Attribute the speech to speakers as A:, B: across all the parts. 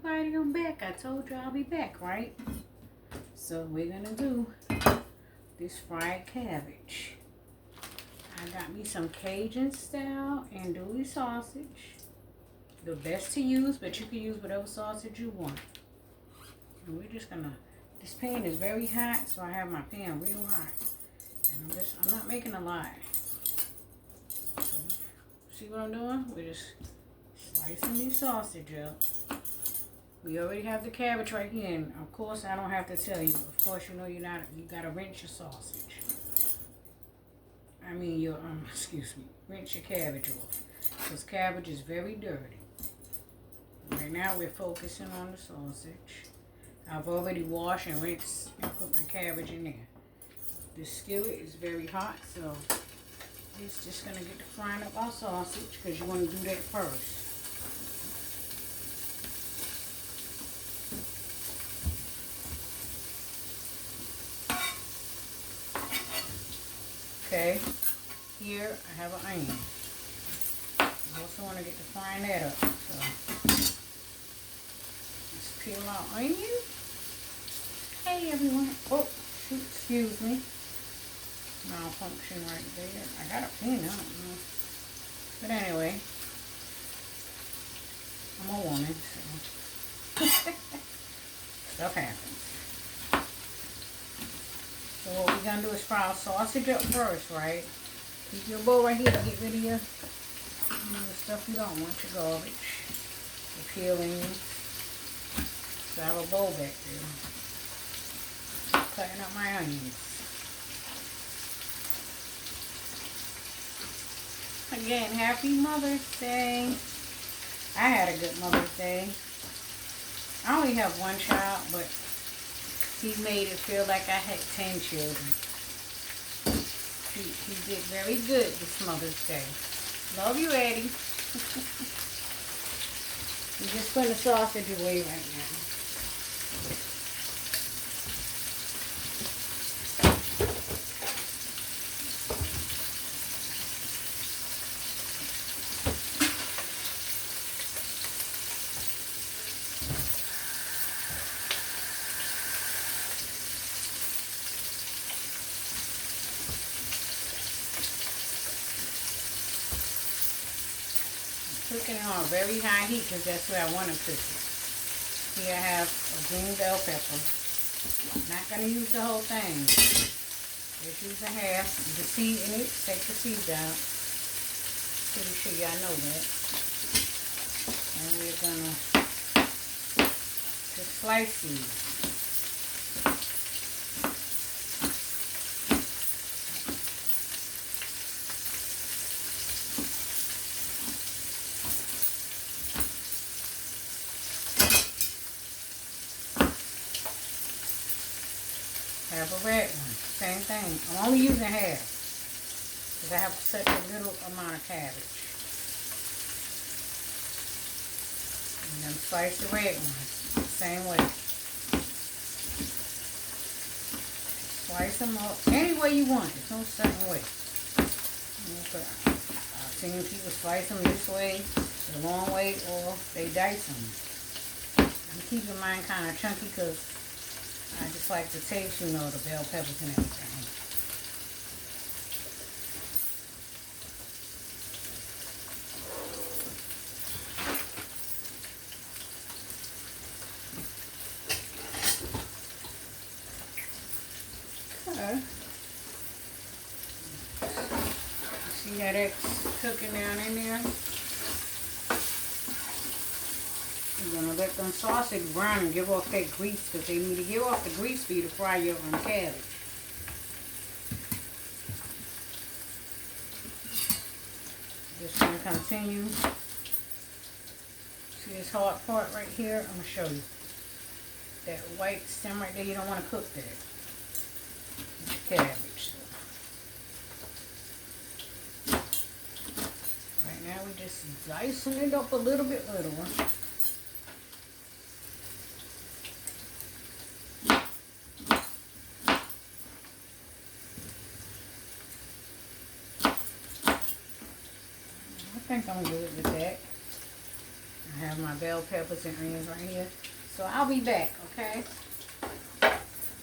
A: everybody, I'm back. I told you I'll be back, right? So we're gonna do this fried cabbage. I got me some Cajun style andouille sausage. The best to use, but you can use whatever sausage you want. And we're just gonna, this pan is very hot, so I have my pan real hot. And I'm not making a lot. So, see what I'm doing? We're just slicing these sausage up. We already have the cabbage right here, and of course I don't have to tell you. Of course you know you gotta rinse your sausage. I mean your excuse me, rinse your cabbage off, because cabbage is very dirty. Right now we're focusing on the sausage. I've already washed and rinsed and put my cabbage in there. The skillet is very hot, so it's just gonna get to frying up our sausage, because you want to do that first. Okay, here I have an onion. I also want to get to frying that up. So let's peel our onion. Hey everyone. Oh, shoot, excuse me. Malfunction right there. I got a pin, I don't know. But anyway, I'm a woman, so stuff happens. So what we're going to do is fry our sausage up first, right? Keep your bowl right here to get rid of your, the stuff you don't want, your garbage, your peelings. So I have a bowl back there. Cutting up my onions. Again, happy Mother's Day. I had a good Mother's Day. I only have one child, but he made it feel like I had 10 children. He did very good this Mother's Day. Love you, Eddie. I'm just putting the sausage away right now. Cooking it on a very high heat, because that's where I want to cook it. Here I have a green bell pepper. I'm not going to use the whole thing. Just use a half. The seed in it, take the seeds out. Pretty sure y'all know that. And we're going to just slice these. Have a red one, same thing. I'm only using half, because I have such a little amount of cabbage. And then slice the red one, same way. Slice them up any way you want, there's no certain way. Okay. I've seen people slice them this way, the long way, or they dice them. I'm keeping mine kind of chunky, because I just like the taste, you know, the bell peppers and everything. Okay. See how that's cooking down in there? You're going to let them sausage brown and give off that grease, because they need to give off the grease for you to fry your cabbage. Just going to continue. See this hard part right here? I'm going to show you. That white stem right there, you don't want to cook that. It's cabbage. Right now we're just dicing it up a little bit little. I think I'm good with that. I have my bell peppers and onions right here. So I'll be back, okay?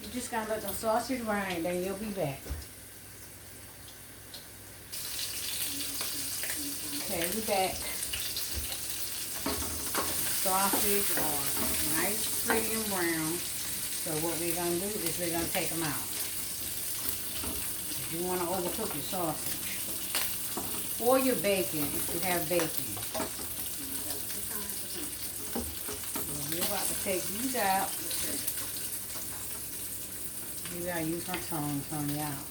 A: You just gotta let the sausage grind, then you'll be back. Okay, we back. Sausage are nice, pretty, and brown. So what we're gonna do is we're gonna take them out. You want to overcook your sausage or your bacon if you have bacon. So we're about to take these out. Maybe I use my tongue to turn it out.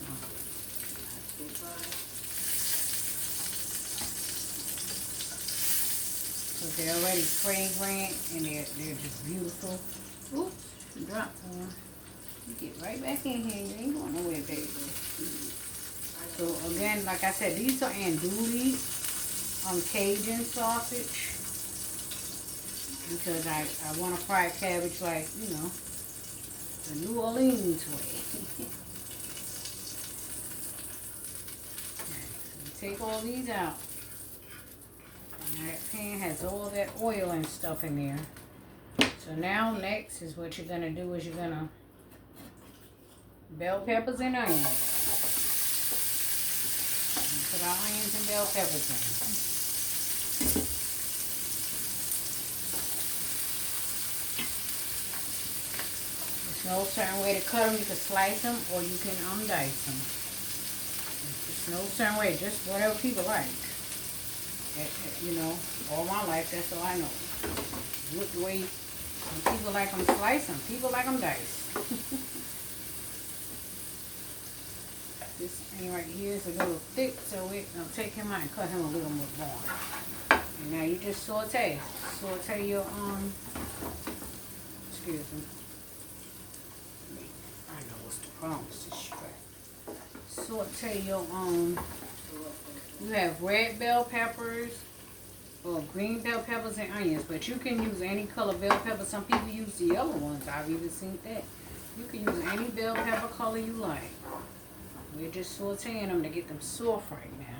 A: So they're already fragrant and they're just beautiful. Oops, dropped one. You get right back in here. You ain't going nowhere, baby. So again, like I said, these are andouille Cajun sausage because I want to fry cabbage like, you know, the New Orleans way. So take all these out. And that pan has all that oil and stuff in there. So now next is what you're going to do is you're going to bell peppers and onions. Put our onions and bell peppers in. There's no certain way to cut them. You can slice them or you can dice them. There's no certain way. Just whatever people like. You know, all my life, that's all I know. Look the way some people like them slice them. People like them dice. This thing right here is a little thick, so we're going to take him out and cut him a little more long. And now you just saute. Saute your, excuse me. I know what's the problem with this strap. Saute your, you have red bell peppers or green bell peppers and onions, but you can use any color bell pepper. Some people use the yellow ones. I've even seen that. You can use any bell pepper color you like. We're just sauteing them to get them soft right now.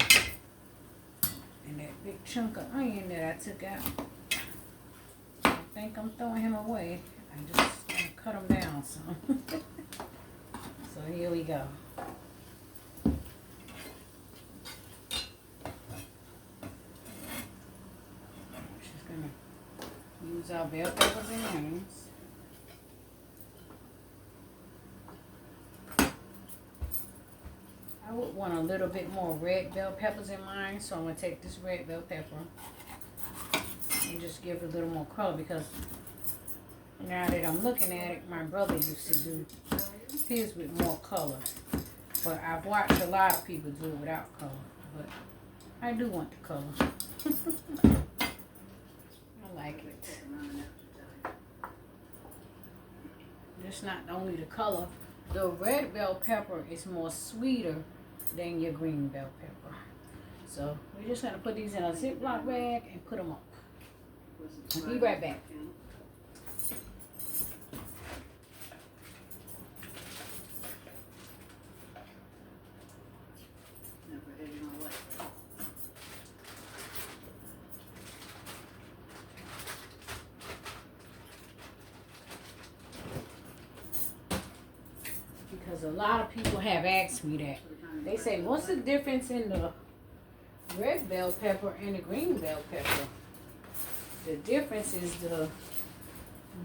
A: And that big chunk of onion that I took out, I think I'm throwing him away. I'm just going to cut him down some. So here we go. Just going to use our bell peppers and onions. I would want a little bit more red bell peppers in mine, so I'm going to take this red bell pepper and just give it a little more color because now that I'm looking at it, my brother used to do his with more color. But I've watched a lot of people do it without color, but I do want the color. I like it. Just not only the color, the red bell pepper is more sweeter than your green bell pepper. So we're just going to put these in a Ziploc bag and put them up. I'll be right back. Because a lot of people have asked me that. They say, what's the difference in the red bell pepper and the green bell pepper? The difference is the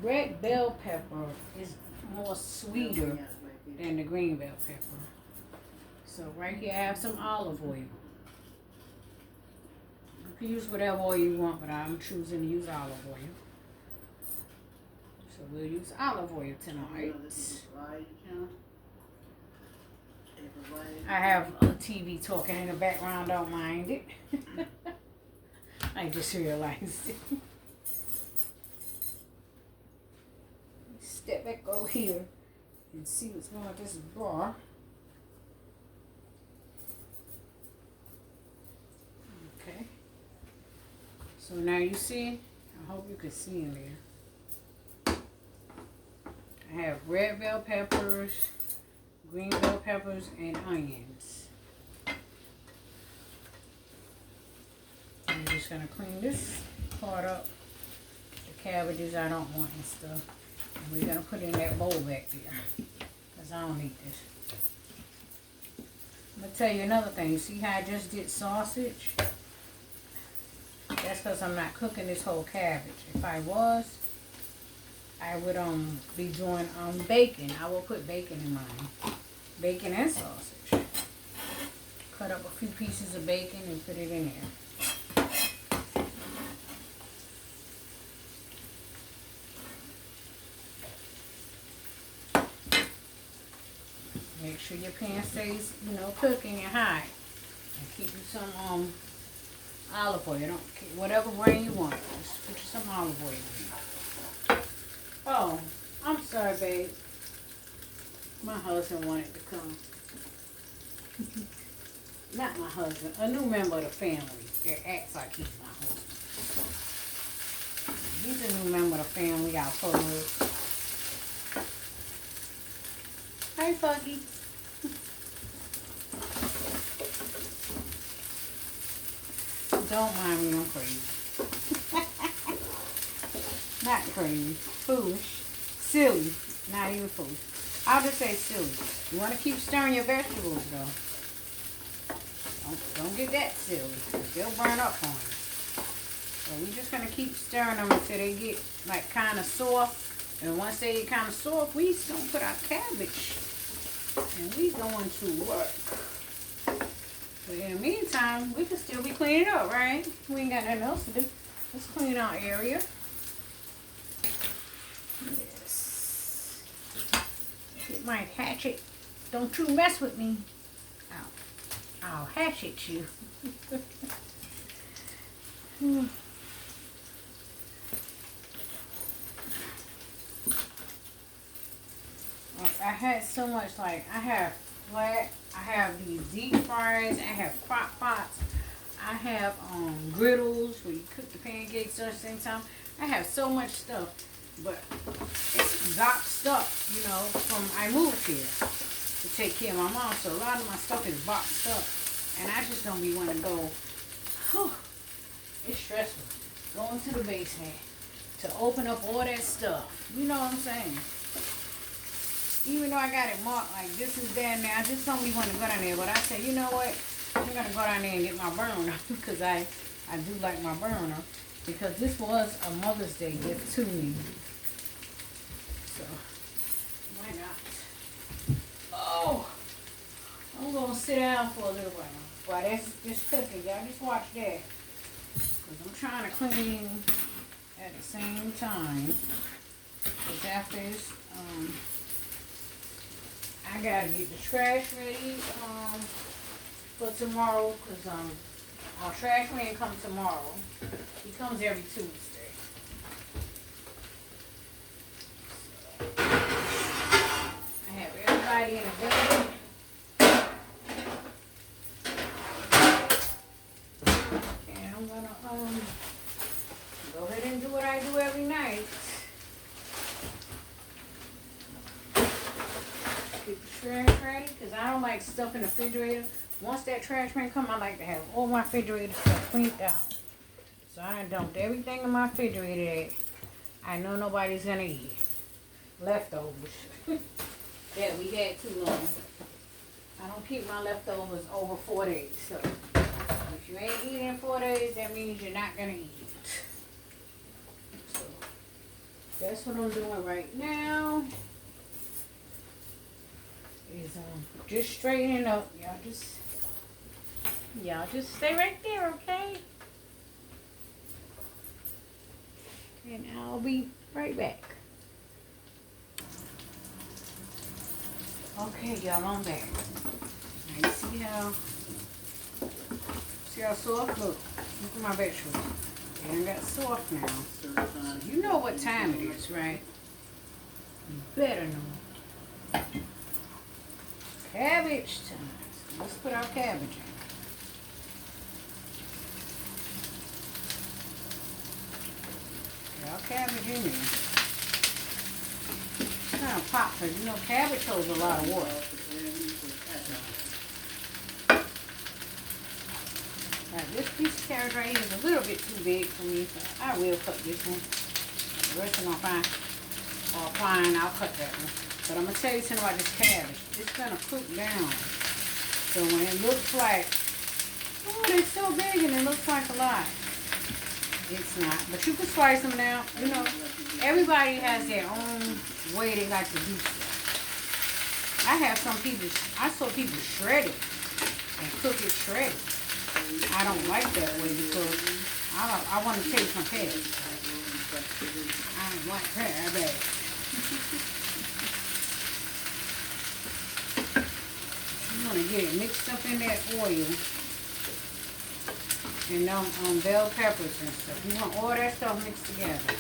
A: red bell pepper is more sweeter than the green bell pepper. So right here I have some olive oil. You can use whatever oil you want, but I'm choosing to use olive oil. So we'll use olive oil tonight. I have a TV talking in the background, don't mind it. I just realized it. Step back over here and see what's going on with this bar. Okay. So now you see, I hope you can see in there. I have red bell peppers, green bell peppers, and onions. I'm just going to clean this part up cabbages I don't want and stuff. And we're going to put in that bowl back there. Because I don't need this. I'm going to tell you another thing. You see how I just did sausage? That's because I'm not cooking this whole cabbage. If I was, I would be doing bacon. I will put bacon in mine. Bacon and sausage. Cut up a few pieces of bacon and put it in there. Make sure your pan stays, cooking and hot. And keep you some olive oil. Don't whatever brand you want. Just put you some olive oil in. Oh, I'm sorry, babe. My husband wanted to come. Not my husband. A new member of the family that acts like he's my husband. He's a new member of the family out for Hi, Fuggy. Don't mind me, I'm crazy. Not crazy. Foolish. Silly. Not even foolish. I'll just say silly. You want to keep stirring your vegetables, though. Don't get that silly. They'll burn up on you. So we're just going to keep stirring them until they get, like, kind of soft. And once they get kind of soft, we just going to put our cabbage. And we going to work. But in the meantime, we can still be cleaning up, right? We ain't got nothing else to do. Let's clean our area. Yes. Get my hatchet. Don't you mess with me. I'll hatchet you. I had so much, I have flat, I have these deep fryers, I have crock pots, I have griddles where you cook the pancakes at the same time. I have so much stuff, but it's boxed up, from I moved here to take care of my mom, so a lot of my stuff is boxed up, and I just don't be wanting to go, it's stressful, going to the basement to open up all that stuff, you know what I'm saying? Even though I got it marked like this is down there, I just don't really want to go down there. But I said, you know what? I'm going to go down there and get my burner because I do like my burner. Because this was a Mother's Day gift to me. So, why not? Oh! I'm going to sit down for a little while. While that's just cooking. Y'all just watch that. Because I'm trying to clean at the same time. Because after this, I gotta get the trash ready for tomorrow because our trash man comes tomorrow. He comes every Tuesday. So, I have everybody in the building. And I'm gonna go ahead and do what I do every night. Keep the trash ready because I don't like stuff in the refrigerator. Once that trash man come, I like to have all my refrigerator stuff cleaned out. So I done dumped everything in my refrigerator that I know nobody's gonna eat. Leftovers that we had too long. I don't keep my leftovers over 4 days. So if you ain't eating in 4 days, that means you're not gonna eat it. So that's what I'm doing right now. Is just straightening up. Y'all just stay right there, okay? And I'll be right back. Okay, y'all, I'm back. Now you see how soft? Look at my vegetables. They done got soft now. So you know what time it is, right? You better know. Cabbage time. So let's put our cabbage in. Put our cabbage in there. It's kind of pop because cabbage holds a lot of water. Now this piece of cabbage right here is a little bit too big for me, so I will cut this one. The rest of them are fine. Or fine, I'll cut that one. But I'm going to tell you something about this cabbage. It's going to cook down. So when it looks like, oh, it's so big and it looks like a lot. It's not. But you can slice them down. You know, everybody has their own way they like to do stuff. I have some people, I saw people shred it and cook it shredded. I don't like that way because I want to taste my cabbage. I don't like that bad. You want to get it mixed up in that oil. And bell peppers and stuff. You want all that stuff mixed together.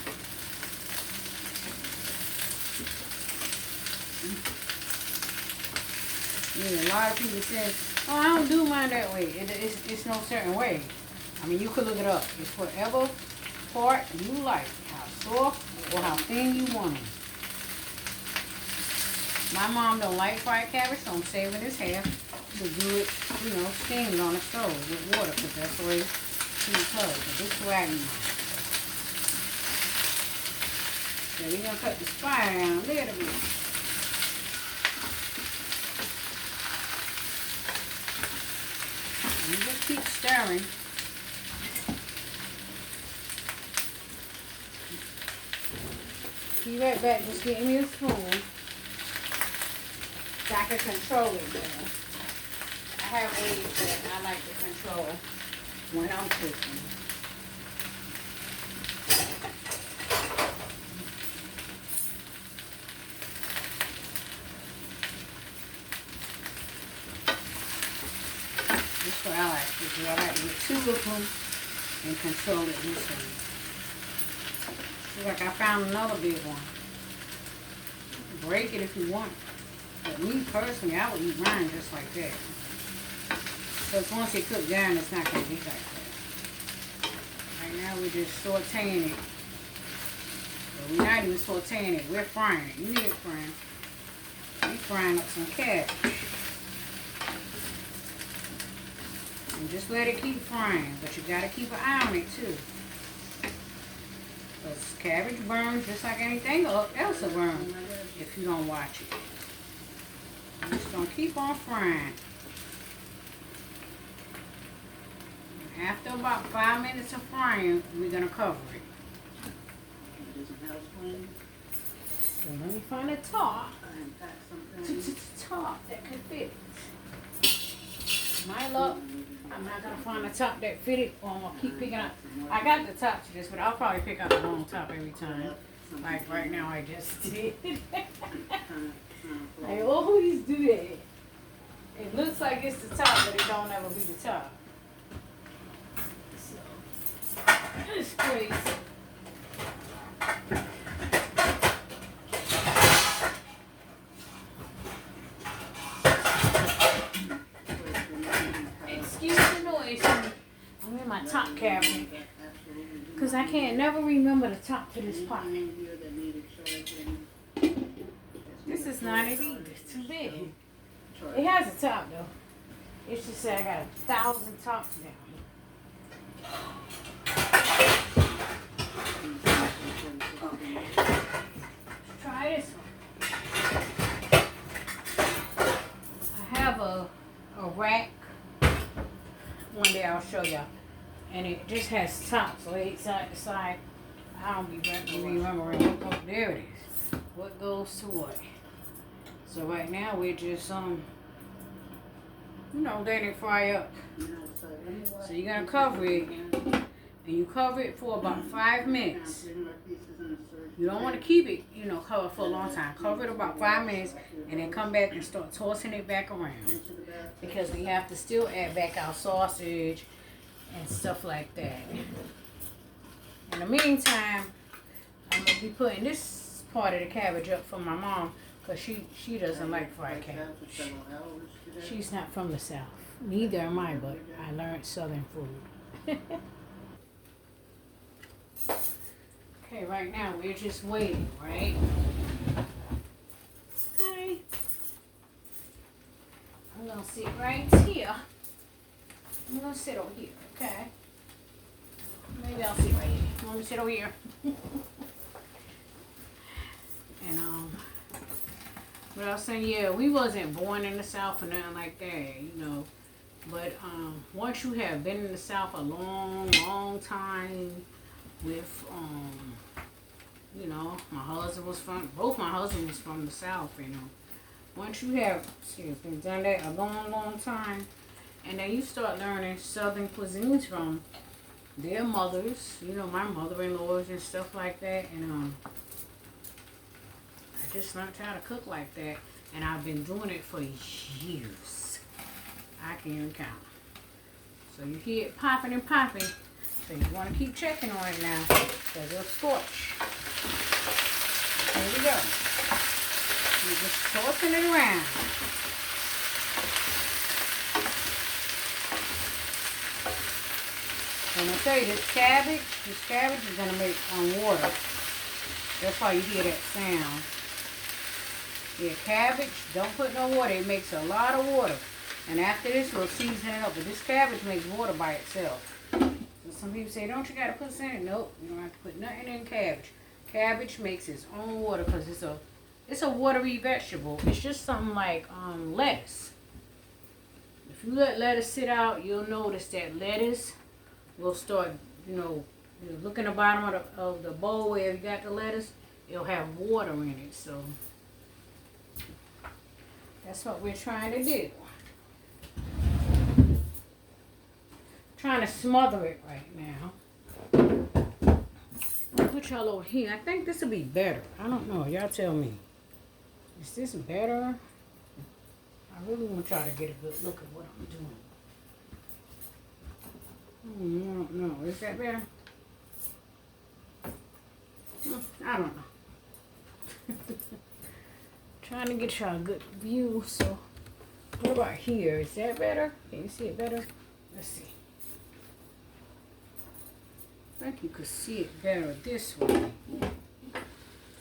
A: Yeah, a lot of people say, oh, I don't do mine that way. It's no certain way. I mean, you could look it up. It's whatever part you like. How soft or how thin you want them. My mom don't like fried cabbage, so I'm saving this half to do it, you know, steamed on the stove with water, because that's the way she does. But this is the way I eat it. So we're going to cut the fire down a little bit. And you just keep stirring. Be right back, just getting me a spoon. So I can control it better. I have ways that I like to control when I'm cooking. This is what I like to do. I like to get 2 of them and control it this way. See, like I found another big one. Break it if you want. But me personally, I would eat mine just like that. Because once it cooks down, it's not going to be like that. Right now, we're just sauteing it. But we're not even sauteing it. We're frying it. You need it frying. We're frying up some cabbage. And just let it keep frying. But you got to keep an eye on it, too. Because cabbage burns just like anything else will burn if you don't watch it. I'm just going to keep on frying. And after about 5 minutes of frying, we're going to cover it. So let me find a top. Top that can fit it. My luck, I'm not going to find a top that fit it, or I'm going to keep picking up. I got the top to this, but I'll probably pick up the wrong top every time. Like right now I just did. I always do that. It looks like it's the top, but it don't ever be the top. So, it's crazy. Excuse the noise. I'm in my top cabinet. Because I can't never remember the top to this pot. This is not it either. It's too big. It has a top though. It's just that I got 1,000 tops down here. Let's try this one. I have a rack. One day I'll show y'all. And it just has tops, so it's side to side. I don't be remembering what, there it is. What goes to what. So right now we're just you know, letting it fry up. So you're gonna cover it, and you cover it for about 5 minutes. You don't want to keep it, you know, covered for a long time. Cover it about 5 minutes, and then come back and start tossing it back around, because we have to still add back our sausage and stuff like that. In the meantime, I'm gonna be putting this part of the cabbage up for my mom, because she doesn't like fried cabbage. She's not from the South. Neither am I, but I learned Southern food. Okay, right now we're just waiting, right? Hi. I'm gonna sit right here. I'm gonna sit over here, okay? Maybe I'll sit right here. You want me to sit over here? And but I was saying, yeah, we wasn't born in the South or nothing like that, you know. But once you have been in the South a long, long time with you know, both my husbands was from the South, you know. Once you have, done that a long, long time, and then you start learning Southern cuisines from their mothers, you know, my mother-in-laws and stuff like that, and I just learned how to cook like that, and I've been doing it for years. I can't even count. So you hear it popping and popping, so you want to keep checking on it now, because it'll scorch. There we go. You're just tossing it around. And I'll tell you, this cabbage is going to make water. That's why you hear that sound. Yeah, cabbage, don't put no water. It makes a lot of water. And after this, we'll season it up. But this cabbage makes water by itself. So some people say, don't you got to put something in it? Nope, you don't have to put nothing in cabbage. Cabbage makes its own water because it's a watery vegetable. It's just something like lettuce. If you let lettuce sit out, you'll notice that lettuce will start, you look in the bottom of the bowl where you got the lettuce, it'll have water in it. So that's what we're trying to do. Trying to smother it right now. I'll put y'all over here. I think this will be better. I don't know. Y'all tell me. Is this better? I really want y'all to get a good look at what I'm doing. No. Is that better? I don't know. Trying to get y'all a good view. So, what about here? Is that better? Can you see it better? Let's see. I think you could see it better this way.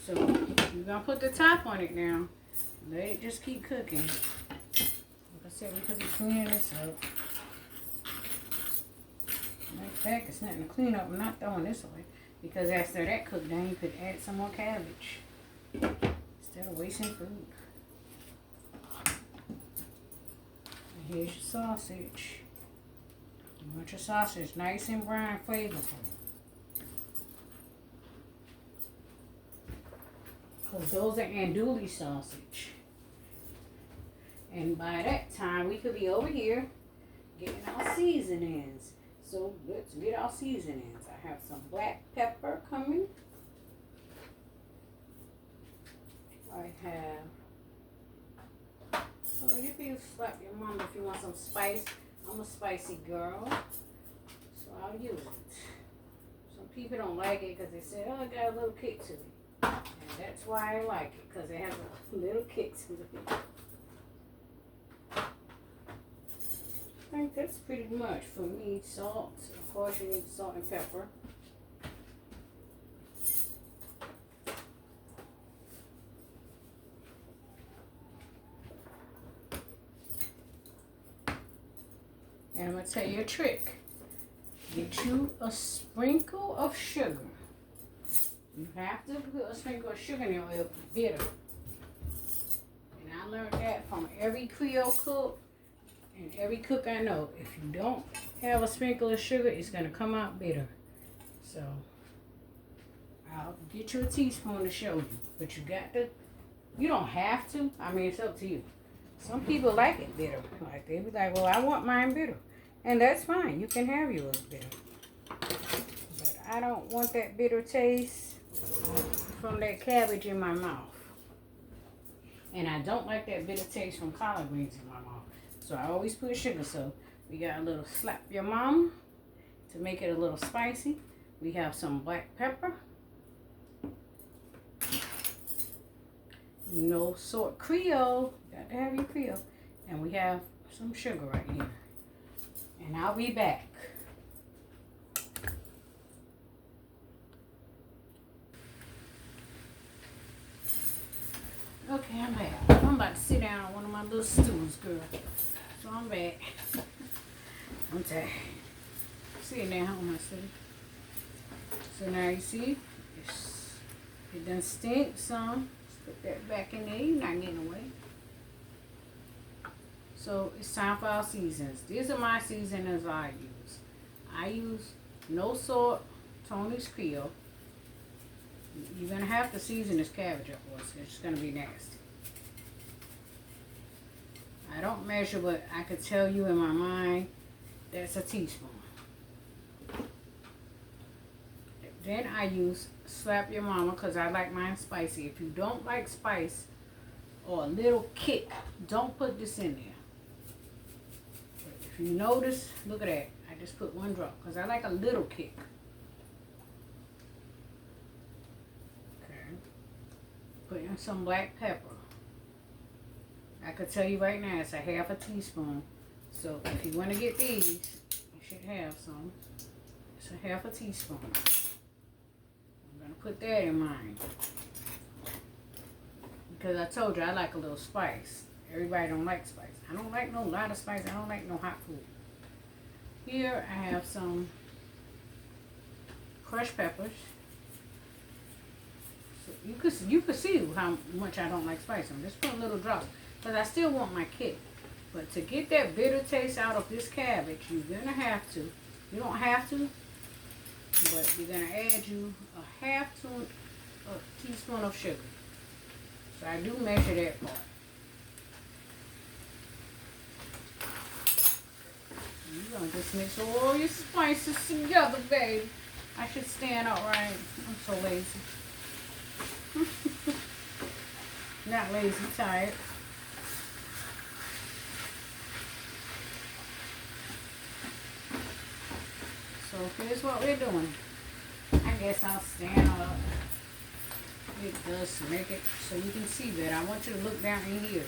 A: So, you're going to put the top on it now. Let it just keep cooking. Like I said, we could be cleaning this up. Matter of fact, it's nothing to clean up. I'm not throwing this away. Because after that cooked down, you could add some more cabbage. Instead of wasting food. And here's your sausage. You want your sausage nice and brown, flavorful. Because those are andouille sausage. And by that time, we could be over here getting our seasonings. So let's get our seasonings. I have some black pepper coming. I have, so you can slap your mom if you want some spice. I'm a spicy girl, so I'll use it. Some people don't like it because they say, oh, it got a little kick to it. And that's why I like it, because it has a little kick to it. I think that's pretty much for me. Salt, of course you need salt and pepper. And I'm going to tell you a trick. Get you a sprinkle of sugar. You have to put a sprinkle of sugar in your oil for bitter. And I learned that from every Creole cook and every cook I know. If you don't have a sprinkle of sugar, it's going to come out bitter. So, I'll get you a teaspoon to show you. But you don't have to. I mean, it's up to you. Some people like it bitter. Like, they be like, well, I want mine bitter. And that's fine. You can have yours bitter. But I don't want that bitter taste from that cabbage in my mouth. And I don't like that bitter taste from collard greens in my mouth. So I always put sugar. So we got a little slap your mom to make it a little spicy. We have some black pepper. No salt Creole. Got to have your Creole. And we have some sugar right here. And I'll be back. Okay, I'm back. I'm about to sit down on one of my little stools, girl. So I'm back. I'm tired. Sitting down on my seat. So now you see, it done stink some. Put that back in there. You're not getting away. So it's time for our seasons. These are my seasonings I use. I use no salt Tony's Peel. You're going to have to season this cabbage up, boys. It's just going to be nasty. I don't measure, but I could tell you in my mind that's a teaspoon. Then I use Slap Your Mama because I like mine spicy. If you don't like spice or a little kick, don't put this in there. But if you notice, look at that. I just put one drop because I like a little kick. Okay. Put in some black pepper. I could tell you right now it's a half a teaspoon. So if you want to get these, you should have some. It's a half a teaspoon. I'm going to put that in mine. Because I told you I like a little spice. Everybody don't like spice. I don't like no lot of spice. I don't like no hot food. Here I have some crushed peppers. So you could see how much I don't like spice. I'm just putting little drops. Because I still want my kick. But to get that bitter taste out of this cabbage, you're going to have to. You don't have to. But you're going to add you a half a teaspoon of sugar. So I do measure that part. You're going to just mix all your spices together, babe. I should stand up, right? I'm so lazy. Not lazy, tired. So here's what we're doing. I guess I'll stand up. It does make it so you can see better. I want you to look down in here.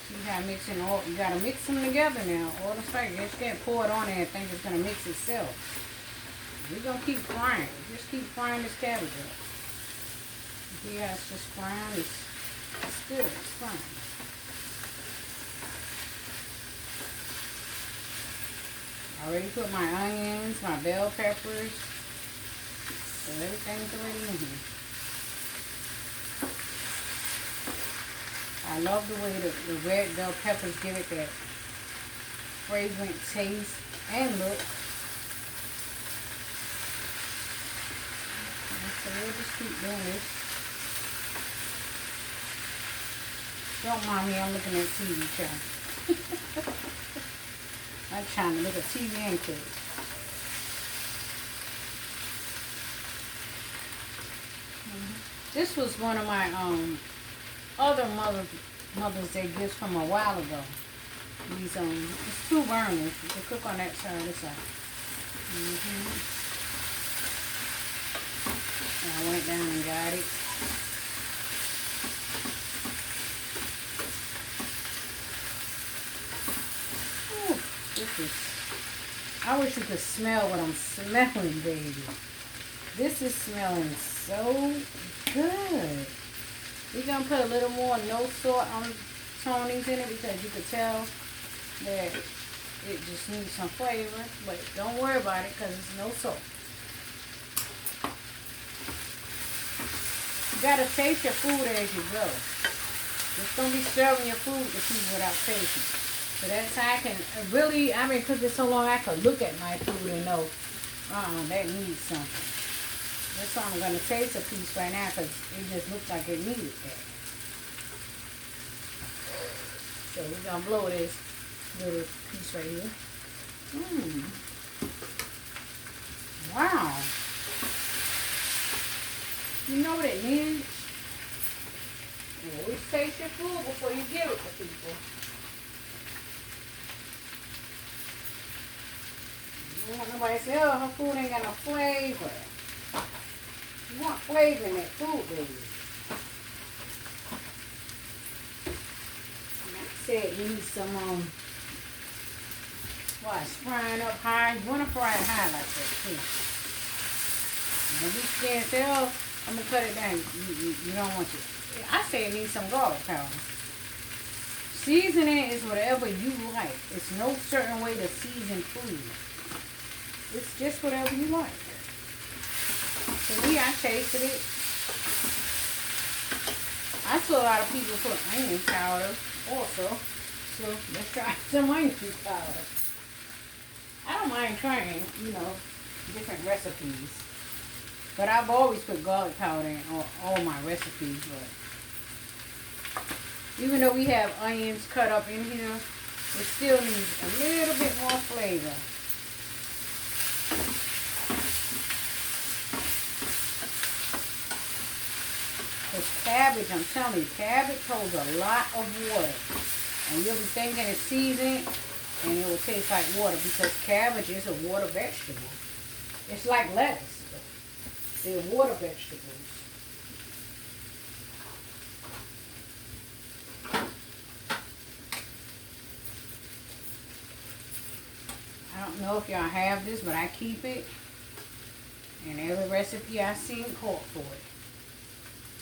A: See how I mix in all, you gotta mix them together now. All the spices, you just can't pour it on there and think it's gonna mix itself. We're gonna keep frying. Just keep frying this cabbage up. See how it's just frying? It's good, it's fine. I already put my onions, my bell peppers. So everything's already in here. I love the way the red bell peppers give it that fragrant taste and look. And so we'll just keep doing this. Don't mind me, I'm looking at TV, child. I'm trying to look at TV and cook. This was one of my other Mother's Day gifts from a while ago. These it's 2 burners. You can cook on that side, this side. And I went down and got it. I wish you could smell what I'm smelling, baby. This is smelling so good. We're going to put a little more no salt on Tony's in it because you could tell that it just needs some flavor. But don't worry about it because it's no salt. You got to taste your food as you go. Just don't be serving your food to people without tasting. So that's how I can really, I've been cooking so long I could look at my food and know, that needs something. That's why I'm going to taste a piece right now because it just looks like it needed that. So we're going to blow this little piece right here. Wow. You know what it needs? You always taste your food before you give it to people. You don't want nobody to say, oh, her food ain't got no flavor. You want flavor in that food, baby. And I said you need some, it's frying up high. You want to fry it high like that, too. And if you can't say, oh, I'm going to cut it down, you don't want to. I say it needs some garlic powder. Seasoning is whatever you like. It's no certain way to season food. It's just whatever you like. For me, I tasted it. I saw a lot of people put onion powder also. So let's try some onion powder. I don't mind trying, different recipes. But I've always put garlic powder in all my recipes. But even though we have onions cut up in here, it still needs a little bit more flavor. Because cabbage, I'm telling you, cabbage holds a lot of water. And you'll be thinking it's seasoned and it will taste like water because cabbage is a water vegetable. It's like lettuce. They're water vegetables. I don't know if y'all have this, but I keep it. And every recipe I seen called for it.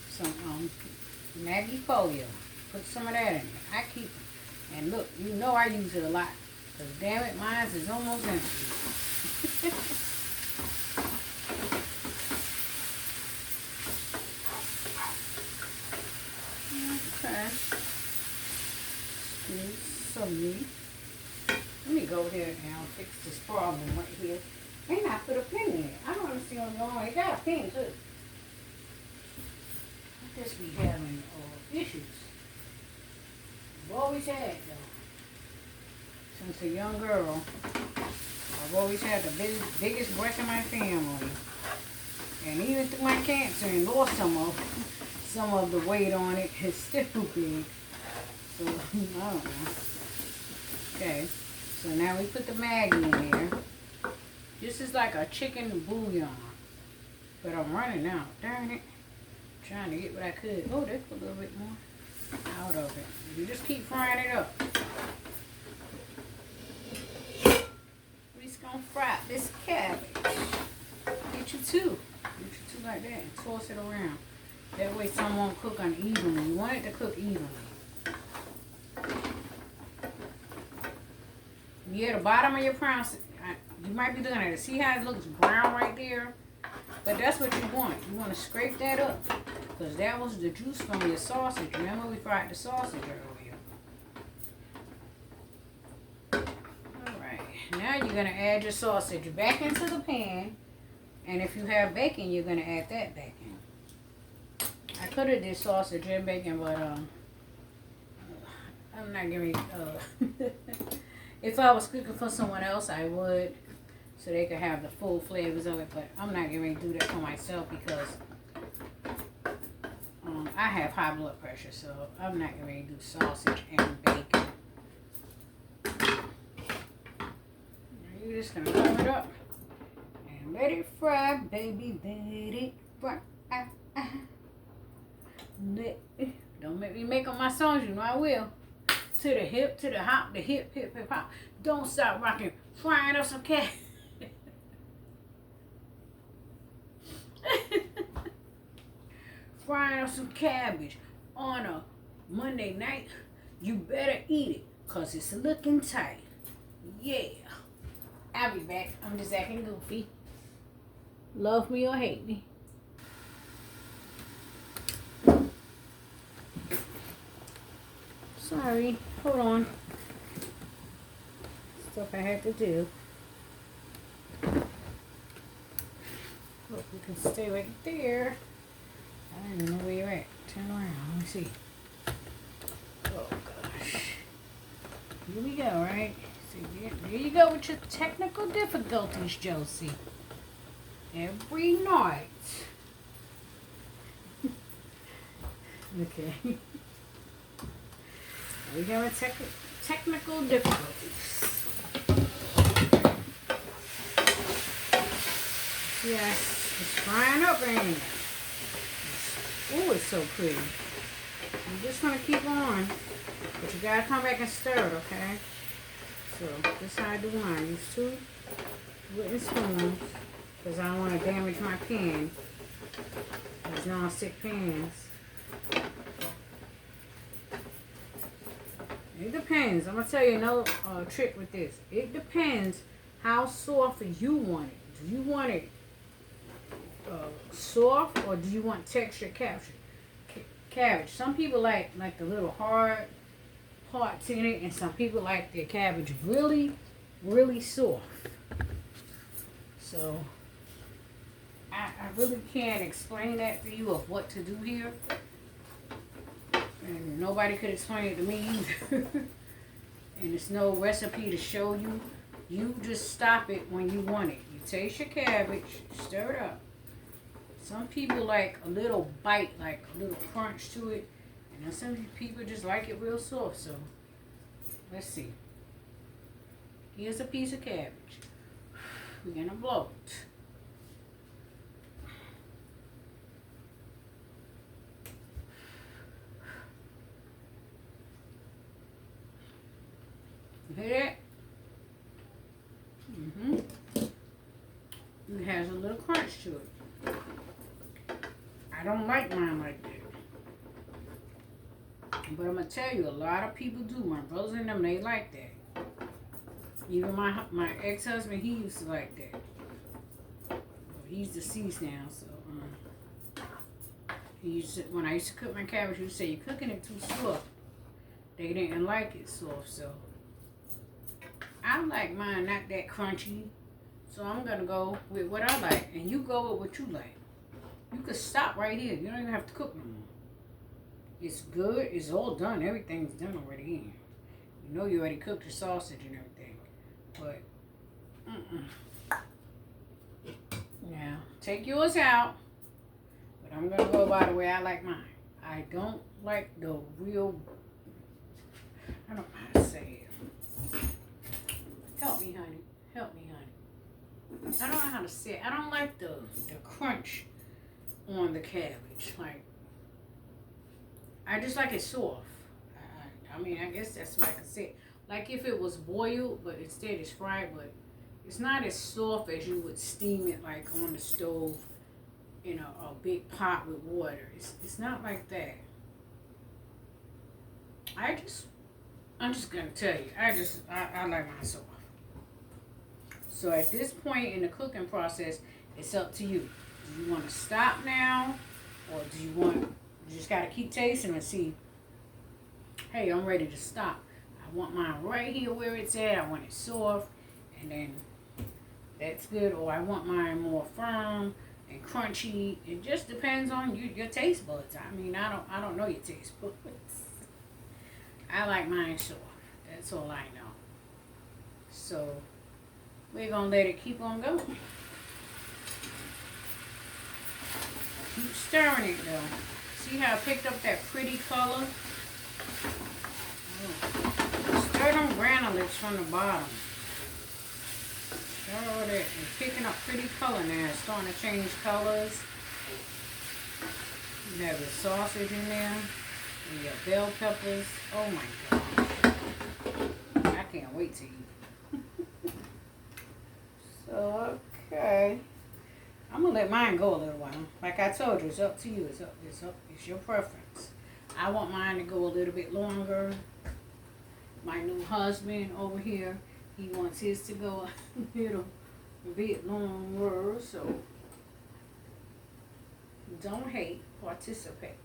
A: Some Maggi folio. Put some of that in there. I keep it. And look, I use it a lot. Because damn it, mine is almost empty. Okay. Squeeze some meat. Let me go here and fix this problem right here. And I put a pin in it. I don't understand what's going on. It got a pin too. I just be having issues. I've always had though. Since a young girl, I've always had the biggest breast in my family. And even through my cancer and lost some of the weight on it, it's still big. So, I don't know. Okay, so now we put the Maggi in there. This is like a chicken bouillon. But I'm running out. Darn it. Trying to get what I could. Oh, there's a little bit more out of it. You just keep frying it up. We're just going to fry this cabbage. Get you two. Get you two like that and toss it around. That way some won't cook unevenly. You want it to cook evenly. Yeah, the bottom of your crown, you might be looking at it. See how it looks brown right there? But that's what you want. You want to scrape that up. Because that was the juice from your sausage. Remember we fried the sausage earlier. Alright. Now you're going to add your sausage back into the pan. And if you have bacon, you're going to add that back in. I could have did sausage and bacon, but I'm not giving if I was cooking for someone else, I would. So they could have the full flavors of it. But I'm not going to do that for myself because I have high blood pressure. So I'm not going to do sausage and bacon. You're just going to warm it up. And let it fry, baby. Let it fry. Don't make me make up my songs. You know I will. To the hip, to the hop, the hip, hip, hip, hop. Don't stop rocking. Frying up some cabbage. Frying up some cabbage on a Monday night. You better eat it, cause it's looking tight. Yeah. I'll be back. I'm just acting goofy. Love me or hate me. Sorry. Hold on. Stuff I had to do. Hope you can stay right there. I don't even know where you're at. Turn around. Let me see. Oh, gosh. Here we go, right? See, there you go with your technical difficulties, Josie. Every night. Okay. We go with technical difficulties. Yes, it's frying up in. Oh, it's so pretty. I'm just gonna keep on, but you gotta come back and stir it, okay? So this is how I do mine. Use 2 wooden spoons because I don't want to damage my pan. These non-stick pans. It depends. I'm gonna tell you another trick with this. It depends how soft you want it. Do you want it soft, or do you want textured cabbage? Some people like the little hard parts in it, and some people like their cabbage really, really soft. So I really can't explain that to you of what to do here. And nobody could explain it to me either. And there's no recipe to show you. You just stop it when you want it. You taste your cabbage, stir it up. Some people like a little bite, like a little crunch to it. And then some people just like it real soft. So, let's see. Here's a piece of cabbage. We're going to blow it. You hear that? It has a little crunch to it. I don't like mine like that. But I'm going to tell you, a lot of people do. My brothers and them, they like that. Even my ex-husband, he used to like that. He's deceased now, so he used to, when I used to cook my cabbage, he would say, you're cooking it too soft. They didn't like it soft, so I like mine not that crunchy. So I'm going to go with what I like. And you go with what you like. You could stop right here. You don't even have to cook no more. It's good. It's all done. Everything's done already in. You know you already cooked your sausage and everything. But, now, take yours out. But I'm going to go by the way I like mine. I don't like the real, I don't know how to say it. Help me, honey. Help me, honey. I don't know how to say it. I don't like the crunch on the cabbage. Like, I just like it soft. I mean, I guess that's what I can say. Like if it was boiled, but instead it's fried, but it's not as soft as you would steam it like on the stove in a big pot with water. It's not like that. I'm just gonna tell you, I like mine soft. So at this point in the cooking process, it's up to you. Do you want to stop now, or do you just gotta keep tasting and see, hey, I'm ready to stop. I want mine right here where it's at. I want it soft, and then that's good. Or I want mine more firm and crunchy. It just depends on your taste buds. I mean, I don't know your taste buds. I like mine soft. That's all I know. So we're gonna let it keep on going. Keep stirring it though. See how I picked up that pretty color? Stir them granulates from the bottom. Stir all that. It's picking up pretty color now. It's starting to change colors. You have your sausage in there. And your bell peppers. Oh my God. I can't wait to eat. So, okay. I'm going to let mine go a little while. Like I told you, it's up to you. It's your preference. I want mine to go a little bit longer. My new husband over here, he wants his to go a little bit longer. So, don't hate, participate.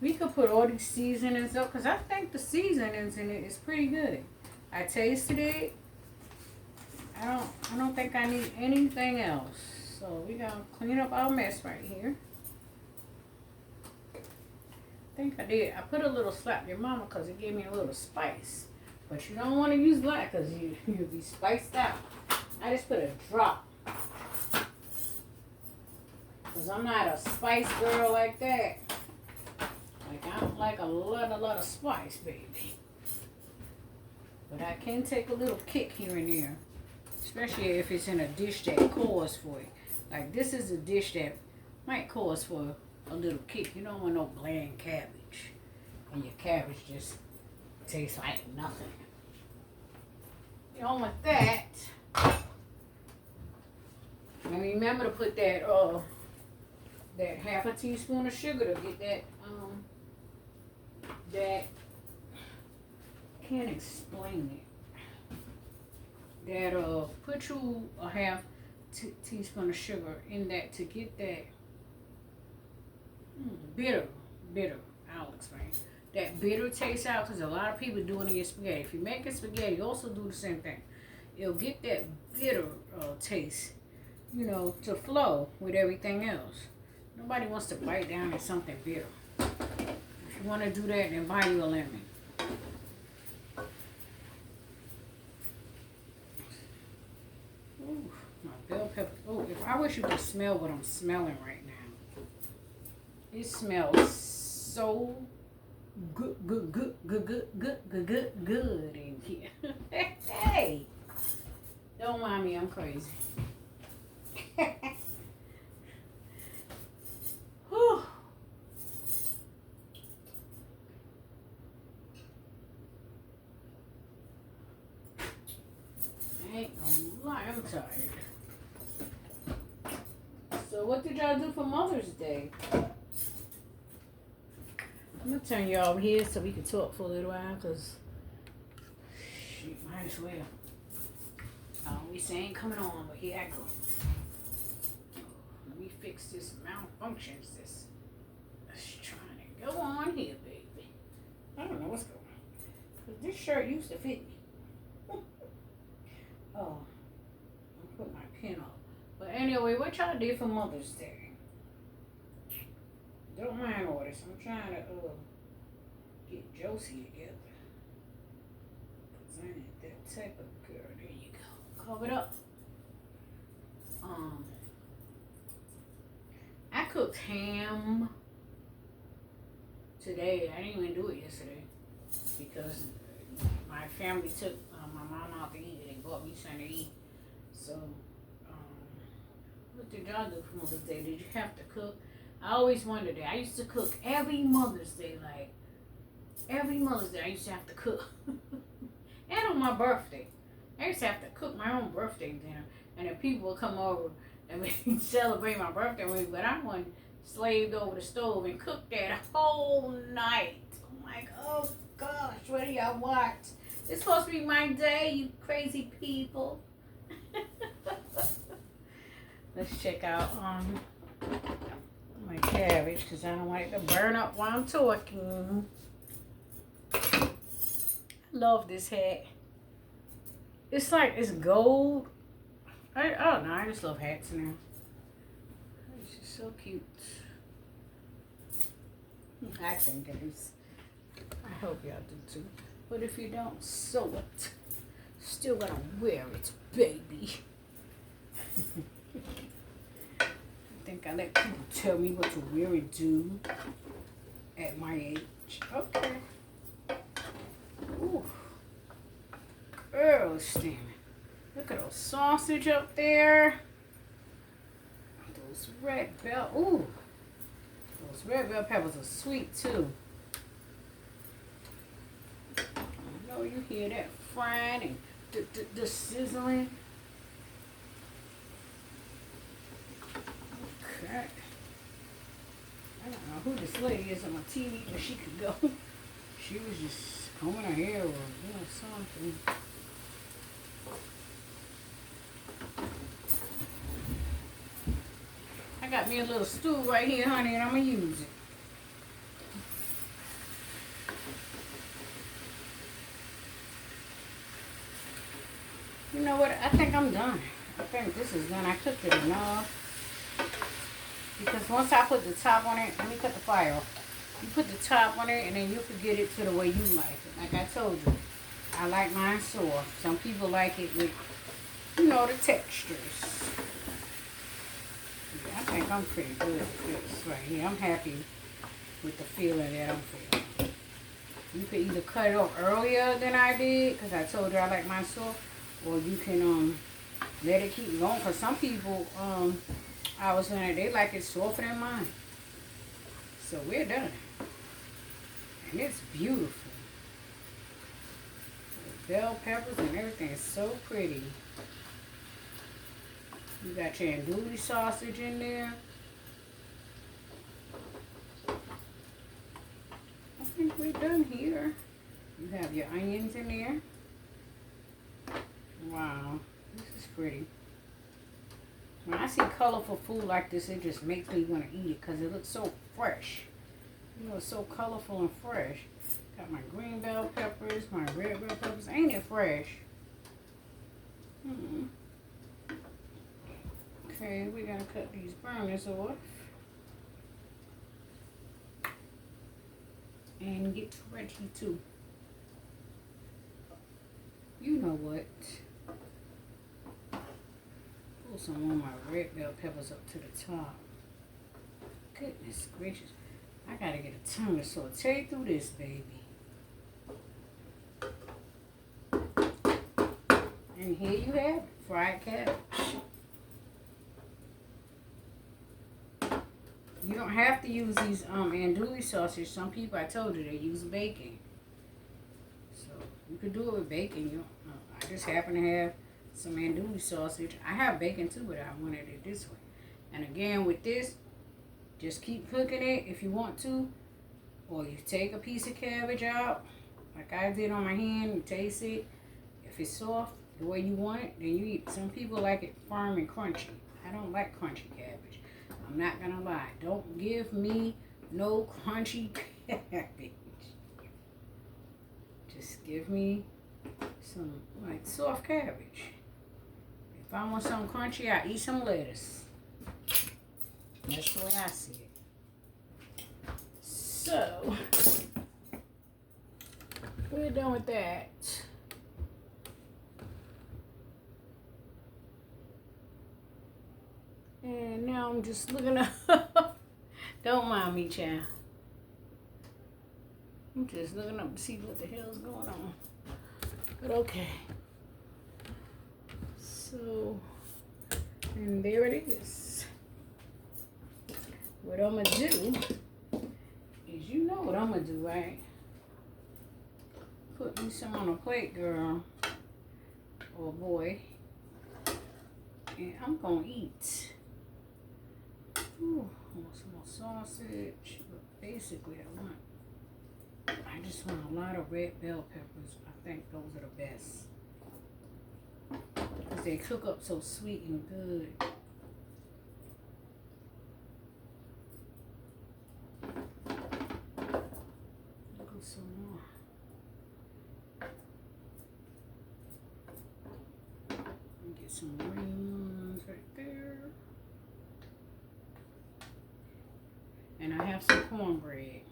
A: We could put all these seasonings up because I think the seasonings in it is pretty good. I tasted it. I don't think I need anything else. So we gotta clean up our mess right here. I think I did. I put a little slap your mama because it gave me a little spice. But you don't want to use black because you'll be spiced out. I just put a drop. Because I'm not a spice girl like that. Like I don't like a lot of spice, baby. But I can take a little kick here and there. Especially if it's in a dish that calls for it. Like this is a dish that might cause for a little kick. You don't want no bland cabbage. And your cabbage just tastes like nothing. You don't want that. And remember to put that half a teaspoon of sugar to get that I can't explain it. that put you a half teaspoon of sugar in that to get that bitter. I'll explain. That bitter taste out, because a lot of people do it in your spaghetti. If you make a spaghetti, also do the same thing. It'll get that bitter taste, you know, to flow with everything else. Nobody wants to bite down at something bitter. If you want to do that, then buy you a lemon. Ooh, my bell pepper. Oh, if I wish you could smell what I'm smelling right now. It smells so good in here. Hey, don't mind me, I'm crazy. Whew. I ain't gonna lie, I'm tired. So what did y'all do for Mother's Day? I'm gonna turn y'all over here so we can talk for a little while, cause shoot, might as well. We say ain't coming on, but here I go. Let me fix this malfunctions. This trying to go on here, baby. I don't know what's going on. Cause this shirt used to fit me. Oh, I'll put my pin on. But anyway, what y'all did for Mother's Day? Don't mind all this. I'm trying to get Josie together. Cause I ain't that type of girl. There you go. Cover it up. I cooked ham today. I didn't even do it yesterday because my family took my mom out to eat. They bought me something to eat. So, what did y'all do for Mother's Day? Did you have to cook? I always wondered that. I used to cook every Mother's Day. Like, every Mother's Day I used to have to cook. And on my birthday. I used to have to cook my own birthday dinner. And then people would come over and we celebrate my birthday with me. But I wasn't slaved over the stove and cooked that whole night. I'm like, oh gosh, what do y'all want? It's supposed to be my day, you crazy people. Let's check out my cabbage because I don't want it to burn up while I'm talking. I love this hat. It's like it's gold. I don't know. I just love hats now. It's just so cute. I think it is. I hope y'all do too. But if you don't sew it, still gonna wear it, baby. I think I let people tell me what to wear and do at my age. Okay. Ooh. Girl, steaming. Look at those sausage up there. Those red bell. Ooh. Those red bell peppers are sweet too. I know you hear that frying and the sizzling. Okay. I don't know who this lady is on my TV, but she could go. She was just combing her hair or doing something. I got me a little stool right here, honey, and I'm going to use it. You know what? I think I'm done. I think this is done. I cooked it enough. Because once I put the top on it, let me cut the fire off. You put the top on it and then you can get it to the way you like it. Like I told you, I like mine soft. Some people like it with, you know, the textures. Yeah, I think I'm pretty good with this right here. I'm happy with the feeling that I'm feeling. You could either cut it off earlier than I did, because I told you I like mine soft, or you can let it keep going. Because some people, I was saying they like it softer than mine. So we're done. And it's beautiful. The bell peppers and everything is so pretty. You got your andouille sausage in there. I think we're done here. You have your onions in there. Wow, this is pretty. When I see colorful food like this, it just makes me want to eat it because it looks so fresh. You know, it's so colorful and fresh. Got my green bell peppers, my red bell peppers. Ain't it fresh? Okay, we're going to cut these burners off. And get ready to. You know what? Pull some of my red bell peppers up to the top. Goodness gracious. I gotta get a tongue to saute through this, baby. And here you have it, fried cabbage. You don't have to use these andouille sausage. Some people, I told you, they use bacon. So you could do it with bacon. You don't, I just happen to have some andouille sausage. I have bacon too, but I wanted it this way. And again, with this, just keep cooking it if you want to. Or you take a piece of cabbage out, like I did on my hand, you taste it. If it's soft, the way you want it, then you eat. Some people like it firm and crunchy. I don't like crunchy cabbage. I'm not gonna lie. Don't give me no crunchy cabbage. Just give me some like soft cabbage. If I want something crunchy, I eat some lettuce. That's the way I see it. So, we're done with that. And now I'm just looking up. Don't mind me, child. I'm just looking up to see what the hell's going on. But okay. So, and there it is. What I'm going to do is, you know what I'm going to do, right? Put me some on a plate, girl. Or boy. And I'm going to eat. Ooh, I want some more sausage. But basically, I just want a lot of red bell peppers. I think those are the best. Because they cook up so sweet and good. Look some more. Get some green ones right there. And I have some cornbread.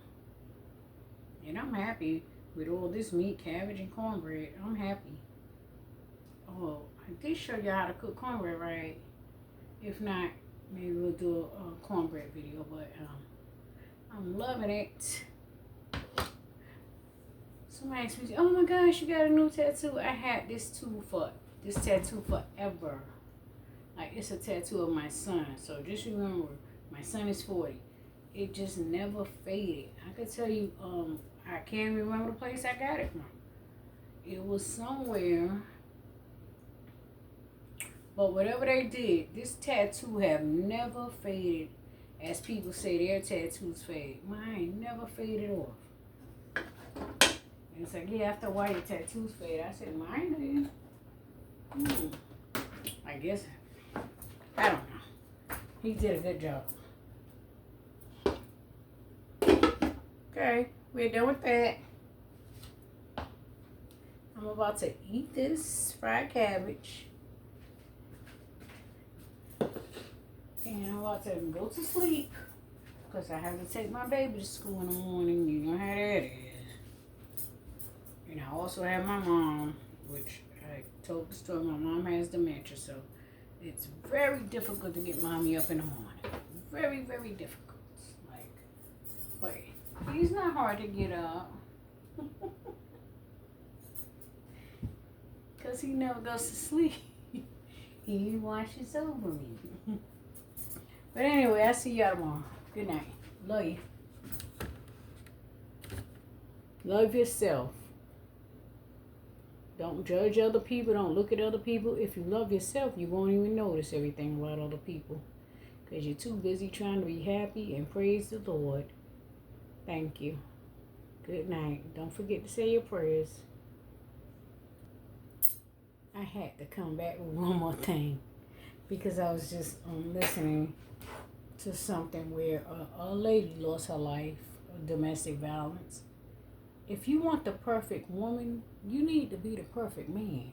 A: And I'm happy with all this meat, cabbage, and cornbread. I'm happy. Oh, I did show you how to cook cornbread, right? If not, maybe we'll do a cornbread video. But I'm loving it. Somebody asked me, oh my gosh, you got a new tattoo. I had this tattoo forever. Like, it's a tattoo of my son. So just remember, my son is 40. It just never faded. I could tell you, I can't remember the place I got it from. It was somewhere. But whatever they did, this tattoo have never faded. As people say, their tattoos fade. Mine never faded off. And it's like, yeah, after a while your tattoos fade. I said, mine did. I guess. I don't know. He did a good job. Okay, we're done with that. I'm about to eat this fried cabbage. And I'm about to go to sleep. Because I have to take my baby to school in the morning. You know how that is. And I also have my mom, which I told the story. My mom has dementia, so it's very difficult to get mommy up in the morning. Very, very difficult. Like, but he's not hard to get up. Because he never goes to sleep. He watches over me. But anyway, I'll see y'all tomorrow. Good night. Love you. Love yourself. Don't judge other people. Don't look at other people. If you love yourself, you won't even notice everything about other people. Because you're too busy trying to be happy and praise the Lord. Thank you. Good night. Don't forget to say your prayers. I had to come back with one more thing because I was just listening to something where a lady lost her life of domestic violence. If you want the perfect woman, you need to be the perfect man.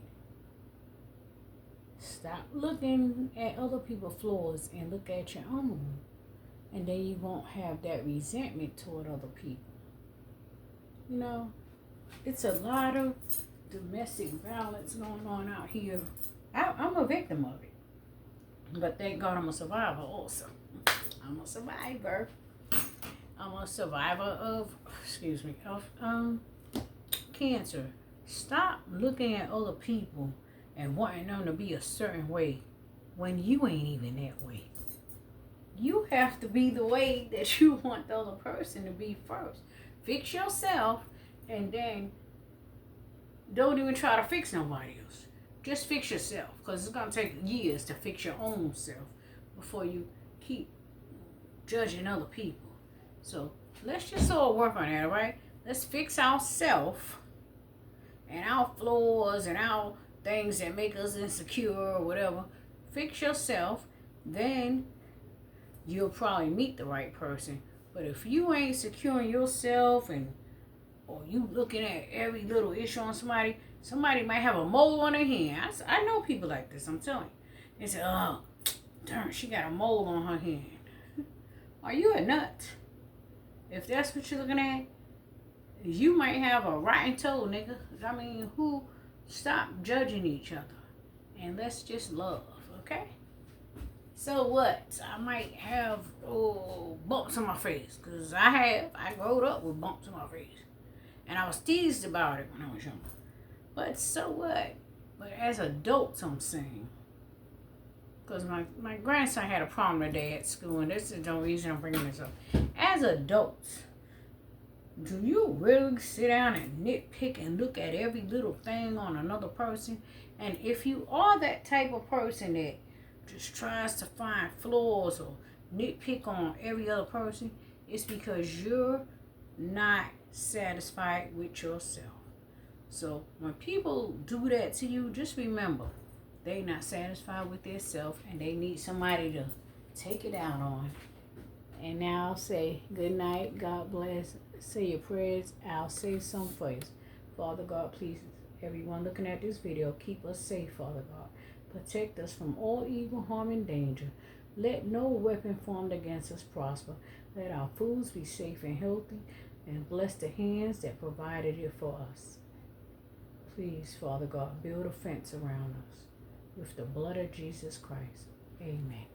A: Stop looking at other people's flaws and look at your own. And then you won't have that resentment toward other people. You know, it's a lot of domestic violence going on out here. I'm a victim of it. But thank God I'm a survivor also. I'm a survivor. I'm a survivor of cancer. Stop looking at other people and wanting them to be a certain way when you ain't even that way. You have to be the way that you want the other person to be first. Fix yourself, and then don't even try to fix nobody else. Just fix yourself, because it's going to take years to fix your own self before you keep judging other people. So let's just all work on that, all right? Let's fix ourselves and our flaws and our things that make us insecure or whatever. Fix yourself, then you'll probably meet the right person. But if you ain't securing yourself or you looking at every little issue on somebody might have a mole on their hand. I know people like this, I'm telling you. They say, oh, darn, she got a mole on her hand. Are you a nut? If that's what you're looking at, you might have a rotten toe, nigga. I mean, stop judging each other. And let's just love, okay? So what? I might have bumps on my face. Because I growed up with bumps on my face. And I was teased about it when I was younger. But so what? But as adults, I'm saying. Because my grandson had a problem today at school. And this is the reason I'm bringing this up. As adults, do you really sit down and nitpick and look at every little thing on another person? And if you are that type of person that just tries to find flaws or nitpick on every other person, it's because you're not satisfied with yourself. So when people do that to you, just remember they're not satisfied with themselves and they need somebody to take it out on. And now I'll say good night, God bless. Say your prayers. I'll say some for you. Father God, please, everyone looking at this video, keep us safe, Father God. Protect us from all evil, harm, and danger. Let no weapon formed against us prosper. Let our foods be safe and healthy, and bless the hands that provided it for us. Please, Father God, build a fence around us with the blood of Jesus Christ. Amen.